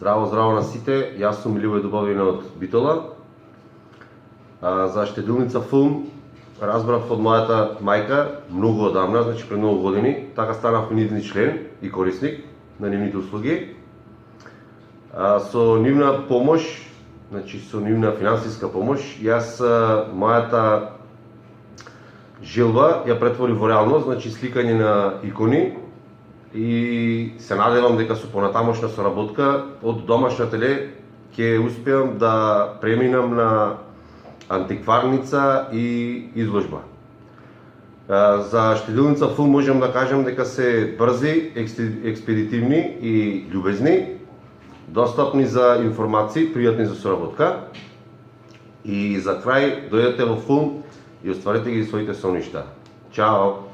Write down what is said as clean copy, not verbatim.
Здраво, здраво на сите, јас сум Миливој Дубовина од Битола. За Штедилница филм разбрав од мојата мајка многу одамна, значи пред многу години, така станав нивни член и корисник на нивните услуги. Со нивна помош, значи со нивна финансиска помош, јас мојата желба ја претвори во реалност, значи сликање на икони, и се надевам дека со понатамошна соработка од домашна теле ќе успеам да преминам на антикварница и изложба. За Штедилница филм можам да кажам дека се брзи, експедитивни и љубезни, достапни за информации, пријатни за соработка. И за крај, дојдете во филм и остварете ги своите соништа. Чао!